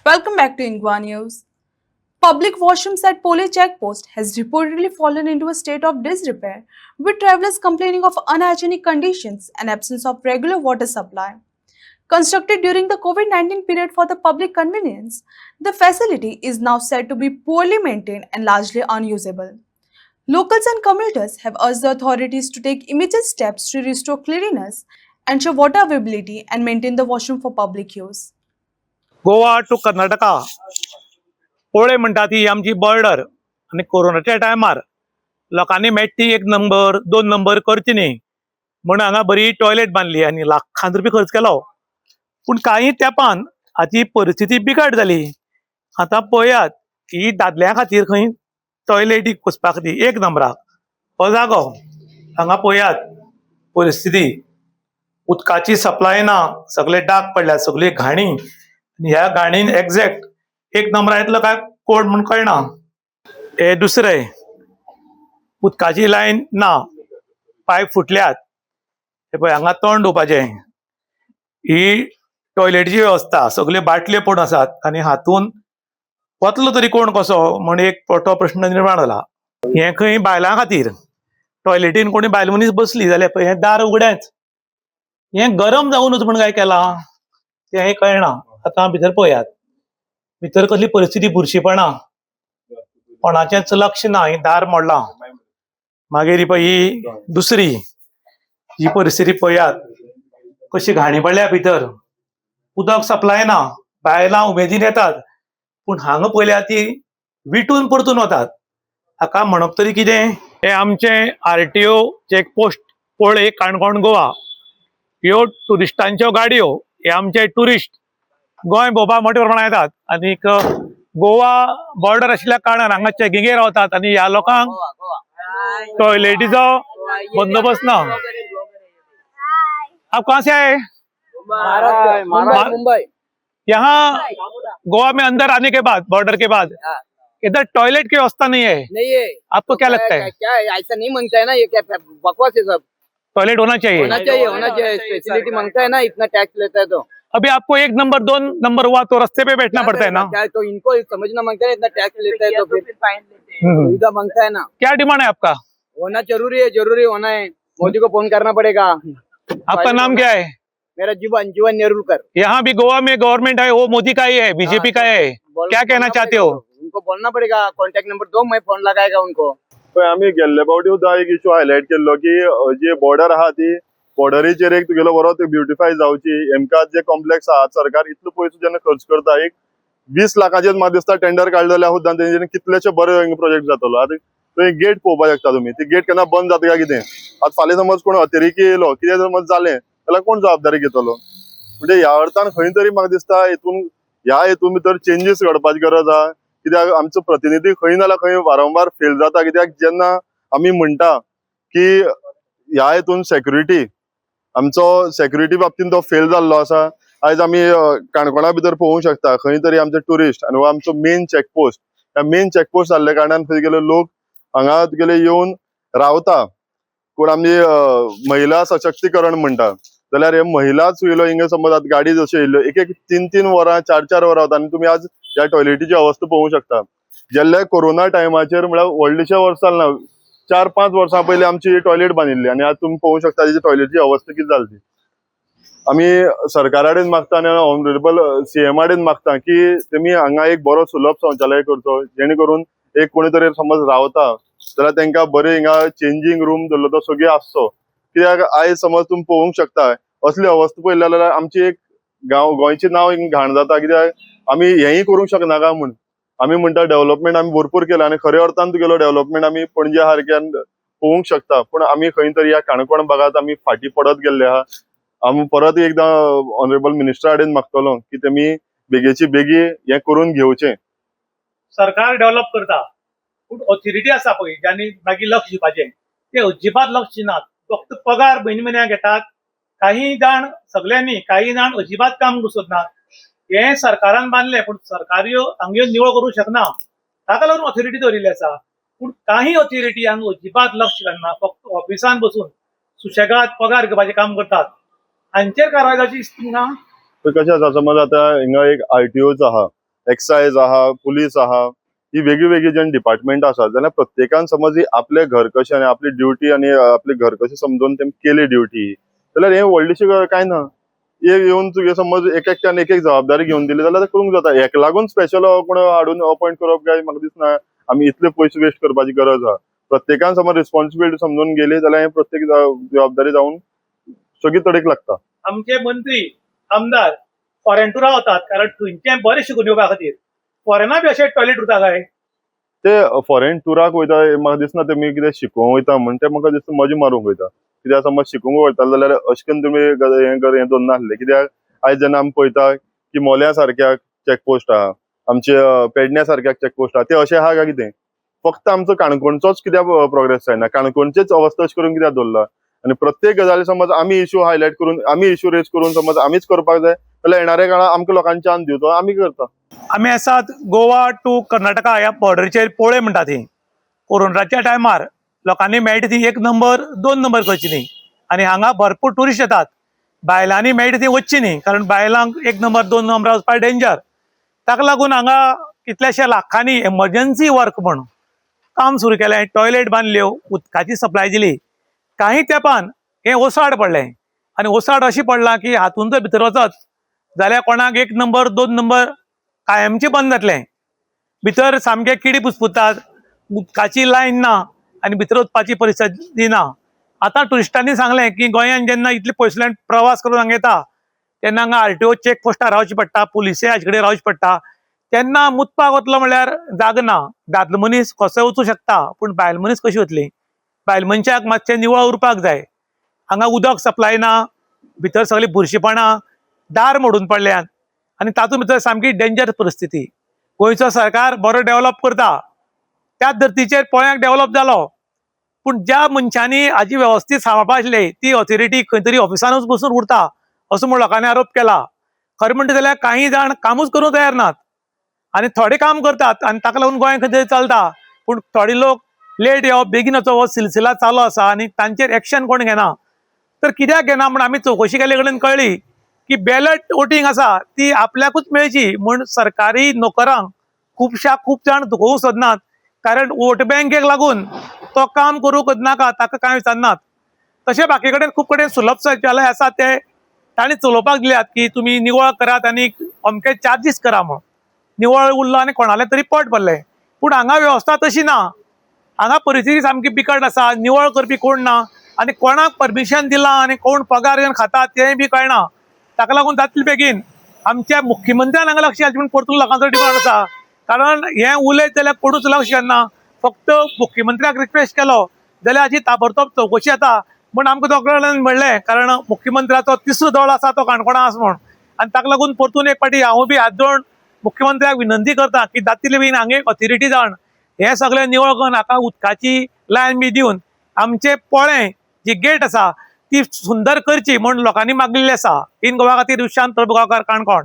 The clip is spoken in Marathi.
Welcome back to Ingwa News. Public washrooms at Pole checkpost has reportedly fallen into a state of disrepair, with travelers complaining of unhygienic conditions and absence of regular water supply. Constructed during the COVID-19 period for the public convenience, the facility is now said to be poorly maintained and largely unusable. Locals and commuters have urged the authorities to take immediate steps to restore cleanliness, ensure water availability, and maintain the washroom for public use. Goa to Karnataka पोळे म्हणटा ती आमची बॉर्डर आणि कोरोनाच्या टायमार लोकांनी मेट्टी 1 नंबर 2 नंबर करची न्ही म्हणून हांगा बरी टॉयलेट बांधली आणि लाखांत रुपये खर्च केलो. पूण काही तेंपान हाची परिस्थिती बिकट जाली. आता पळयात की दादल्या खातीर खंय टॉयलेटीक वचपाक ती 1 नंबराक हो जागो हांगा पळयात परिस्थिती उदकाची सप्लाय ना, सगळे डाग पडल्यात, सगळी घाणी. ह्या गाणीन एक्झॅक्ट 1 नंबरा येतलो काय कोड म्हण कळना. हे दुसरे उदकाची लायन ना, पायप फुटल्यात. हे पळय हांगा तोंड धुवपाचें. ही टॉयलेटची वेवस्था सगळे बाटल्यो पडून आसात आनी हातून वतलो तरी कोण कसो म्हण एक मोठो प्रश्न निर्माण जाला. हे खंय बायलां खातीर टॉयलेटीन कोणी बायल मनीस बसली जाल्यार पळय हें दार उगडेंच. हे गरम जावनूच म्हण काय केलां तें कळना. आता भितर पळयात भितर कसली परिस्थिती बुरशीपणा, कोणाचेच लक्ष ना. ही दार मोडलां. मागीर ही दुसरी ही परिस्थिती पळयात कशी घाणी पडल्या भितर. उदक सप्लाय ना, बायलां उमेदीन येतात पूण हांगा पळयल्यार ती विटून परतून वतात. हाका म्हणप तरी कितें. हे आमचे RTO चेकपोस्ट पोळे काणकोण गोवा ह्यो टुरिस्टांच्यो गाडयो हे आमचे टुरिस्ट गोंय भोवपाक मोठ्या प्रमाणात येतात आनी गोवा बॉर्डर आशिल्ल्या कारणान हांगा चॅकिंगेक रावतात आनी ह्या लोकांक टॉयलेटीचो बंदोबस्त ना. आप कहाँ से आए? मुंबई। यहाँ गोवा में अंदर आने के बाद बॉर्डर के बाद इधर टॉयलेट की व्यवस्था नहीं है. नहीं है। आपको क्या लगता है? क्या है ऐसा नहीं मांगता है ना, ये क्या बकवास है सब। टॉयलेट होना चाहिए. होना चाहिए फैसिलिटी मांगता है ना, इतना टैक्स लेता है तो। अभी आपको 1 नंबर 2 नंबर हुआ तो रास्ते पे बैठना पड़ता है ना. क्या तो इनको समझना मांगता है, इतना टैक्स लेता है तो फिर सुविधा मांगता है ना। क्या डिमांड है आपका? होना जरूरी होना है। मोदी को फोन करना पड़ेगा। आपका नाम क्या है? मेरा जीवन नेरुलकर। यहाँ भी गोवा में गवर्नमेंट है वो मोदी का ही है, बीजेपी का है. क्या कहना चाहते हो? उनको बोलना पड़ेगा, कॉन्टैक्ट नंबर दो, मैं फोन लगाएगा उनको. आम्ही गेल्ले फावटी सुद्दां एक इश्यू हायलायट केल्लो की जी बॉर्डर आहा ती बॉर्डरीचेर एक तुगेलो बरो ती ब्युटिफाय जावची. एमकाज जे कॉम्प्लेक्स आहात सरकार इतलो पयसो जेन्ना खर्च करता, एक 20 लाखाचेर म्हाका दिसता टेंडर काडलें जाल्यार सुद्दां तेंच्यांनी कितलेशे बरे प्रोजेक्ट जातलो. आतां थंय गेट पळोवपाक शकता तुमी. ती गेट केन्ना बंद जाता काय कितें. आतां फाल्यां समज कोण अतिरेकी येयलो, कितें समज जालें जाल्यार कोण जबाबदारी घेतलो. म्हणजे ह्या अर्थान खंय तरी म्हाका दिसता ह्या भितर चेंजीस घडपाची गरज आहा. कित्याक आमचो प्रतिनिधी खंय ना खंय वारंवार फेल जाता. कित्याक जेन्ना आमी म्हणटा की ह्या हितून आमचो सेक्युरिटी बाबतींत तो फेल जाल्लो आसा. आयज आमी काणकोणा भितर पळोवंक शकता खंय तरी आमचे टुरिस्ट आनी हो आमचो मेन चेकपोस्ट. ह्या मेन चेकपोस्ट जाल्ल्या कारणान थंय लोक हांगा तुगेले येवन रावता. कोण आमची महिला सशक्तीकरण म्हणटा जाल्यार हे महिलाच येयलो हिंगा समज आतां गाडी जश्यो येयल्यो एक 3-3 वरां 4-4 वरां रावता. आनी तुमी आज ह्या टॉयलेटीची अवस्था पळोवंक शकता. गेल्ल्या कोरोना टायमाचेर म्हळ्यार व्हडलीशे वर्सां ना 4-5 वर्सां पयलीं आमची टॉयलेट बांदिल्ली आनी आज तुम्ही पळोवंक शकता तेजी टॉयलेटीची अवस्था कितें जाली ती. आमी सरकारा कडेन मागता आनी ऑनरेबल CM कडेन मागता की तेमी हांगा एक बरो सुलभ शौचालय करचो, जेणे करून एक कोणी तरी समज रावता जाल्यार तांकां बरे हिंगा चेंजिंग रूम धरलो तो सगळी आसचो. कित्याक आयज समज तुम्ही पळोवंक शकता असली अवस्था पळयली जाल्यार आमची एक गोंयचें नांव घाण जाता. कित्याक आमी हेंय करूंक शकना काय म्हूण. आमी म्हणटा डेव्हलपमेंट आमी भरपूर केला आनी खऱ्या अर्थान तुगेलो डेव्हलपमेंट आमी पणजे सारक्यान पळोवंक शकता. पूण आमी खंय तरी ह्या काणकोण भागात आमी फाटी पडत गेल्ले आहा. आमी परत एकदां ऑनरेबल मिनिस्टरा कडेन मागतलो की तेमी बेगीची बेगी हें करून घेवचें. सरकार डेव्हलप करता पूण ऑथॉरिटी आसा पळय ज्यांनी मागीर लक्ष दिवपाचें ते अजिबात लक्ष दिनात. फक्त पगार म्हयन्याक घेतात. काही जाण सगळ्यांनी, काही जाण अजिबात काम सोदनात. हे सरकारान बांधले पूण सरकार्यो हांग्यो निवळ करूंक शकना. ताका लागून ऑथॉरिटी दवरिल्ली आसा. पूण काही ऑथॉरिटी हांगा अजिबात लक्ष घालना. फक्त ऑफिसान बसून सुशेगाद पगार घेवपाचें काम करतात. हांचेर कारवाय जावची दिसता तुमकां? कशें आसा समज आतां हिंगा एक RTOच आहा एक्सायज आहा, पुलीस आहा, ही वेगळी वेगळी जे डिपार्टमेंट आसात जाल्यार प्रत्येकान समज ही आपले घर कशें आनी आपली ड्युटी आनी आपले घर कशें समजून तेमी केली ड्युटी जाल्यार हे व्हडलीशी काय ना. येवन तुगे समज एक एकट्यान एक एक जबाबदारी घेवन दिली जाल्यार करूंक जाता. हेका लागून स्पेशल कोण हाडून अपॉइंट करप काय म्हाका दिसना. आमी इतले पयशे वेस्ट करपाची गरज आहा. प्रत्येकान समज रिस्पॉन्सिबिलिटी समजून गेली जाल्यार हे प्रत्येक जबाबदारी जावन सगळी तडेक लागता. आमचे मंत्री आमदार फॉरेन टुरा वतात कारण थंयचे बरे शिकून येवपा खातीर. फॉरेना बी अशे टॉयलेट उरता काय? ते फॉरेन टुराक वयता म्हाका दिसना तेमी कितें शिकोवंक वयता म्हण ते म्हाका दिसता मजा मारूंक वयता. कित्याक समज शिकूंक वयता जाल्यार अशें करून तुमी हें दवरना आसलें. कित्याक आयज जेन्ना आमी पळयता की मोल्या सारक्या चॅकपोस्ट आहा, आमचे पेडण्या सारक्या चॅकपोस्ट आहा, ते अशें आहा काय कितें? फक्त आमचो काणकोणचोच कित्याक प्रोग्रेस जायना, काणकोणचेच अवस्था अशें करून कित्याक दवरला. आनी प्रत्येक गजाली समज आमी इश्यू हायलायट करून आमी इश्यू रेज करून समज आमीच करपाक जाय जाल्यार येणाऱ्या काळात आमकां लोकांनी चान्स दिवचो आमी करता. आमी आसात गोवा टू कर्नाटका ह्या बॉर्डरीचेर पोळे म्हणटा ती. कोरोनाच्या टायमार लोकांनी मेळटा ती 1 नंबर 2 नंबर करची न्ही आनी हांगा भरपूर टुरिस्ट येतात. बायलांनी मेळटा ती वचची न्ही कारण बायलांक 1 नंबर 2 नंबर वचपाक डेंजर. ताका लागून हांगा कितल्याशे लाखांनी एमर्जन्सी वर्क म्हण काम सुरू केलें. टॉयलेट बांदल्यो, उदकाची सप्लाय दिली. काही तेंपान हें ओसाड पडलें आनी ओसाड अशी पडला की हातून जर भितर वचत जाल्यार कोणाक 1 नंबर 2 नंबर कायमचे बंद जातले. भितर सामके किडी पुसपुतात, उदकाची लायन ना आनी भितर वचपाची परिस्थिती ना. आतां टुरिस्टांनी सांगलें की गोंयान जेन्ना इतले पयसुल्यान प्रवास करून हांगा येता तेन्ना हांगा आरटीओ चेक पोस्टार रावची पडटा, पुलिसय हाजे कडेन रावची पडटा. तेन्ना मुतपाक वतलो म्हळ्यार जाग ना. दादलो मनीस कसोय वचूं शकता पूण बायल मनीस कशी वतली? बायल मनशाक मातशें निवळ उरपाक जाय. हांगा उदक सप्लाय ना, भितर सगळी बुरशीपणां, दार मोडून पडल्यात आनी तातूंत भितर सामकी डेंजर परिस्थिती. गोंयचो सरकार बरो डेव्हलप करता, त्याच धर्तीचेर पोळ्याक डेव्हलप जालो पूण ज्या मनशांनी हाजी वेवस्थीत सांबाळपा आसली ती ऑथॉरिटी खंय तरी ऑफिसानूच बसून उरता असो म्हूण लोकांनी आरोप केला. खरें म्हणटा जाल्यार काही जाण कामूच करूंक तयार नात आनी थोडे काम करतात आनी ताका लागून गोंय खंय तरी चलता. पूण थोडे लोक लेट येवप बेगीन वचप हो सिलसिला चालू आसा आनी तांचेर एक्शन कोण घेना. तर कित्याक घेना म्हण आमी चवकशी केले कडेन कळ्ळी की बॅलट वोटींग आसा ती आपल्याकूच मेळची म्हूण सरकारी नोकरांक खूब जाण दुखोवंक सोदनात कारण वोट बँकेक लागून तो काम करूंक नाका ताका कांय विचारनात. तशें बाकी कडेन खूब कडेन सुलभ शौचालय आसा ते तांणी चलोवपाक दिल्यात की तुमी निवळ करात आनी अमके चार्जीस करा म्हूण. निवळ उरलो आनी कोणालें तरी पोट भरलें. पूण हांगा वेवस्था तशी ना. हांगा परिस्थिती सामकी बिकट आसा. निवळ करपी कोण ना आनी कोणाक परमिशन दिलां आनी कोण पगार घेवन खाता तेंय बी कळना. ताका लागून जातले बेगीन आमच्या मुख्यमंत्र्यान हांगा लक्ष घालचें म्हूण परतून लोकांचो डिमांड आसा. कारण हें उलयत जाल्यार कोणूच लक्ष घालना. फक्त मुख्यमंत्र्याक रिक्वेस्ट केलो जाल्यार हाची ताबडतोब चवकशी जाता म्हूण आमकां दोगांयन म्हणलें. कारण मुख्यमंत्र्याचो 3रो दौरो आसा तो काणकोणा आसा म्हूण आनी ताका लागून परतून एक फावटी हांव बी हात जोडून मुख्यमंत्र्याक विनंती करता की जातले बेगीन हांगा एक ऑथॉरिटी जावन हें सगळें निवळ करून हाका उदकाची लायन बी दिवन आमचे पोळें जी गेट आसा ती सुंदर करची म्हूण लोकांनी मागिल्लें आसा. इन गोवा खातीर विशांत प्रभुगांवकार, काणकोण.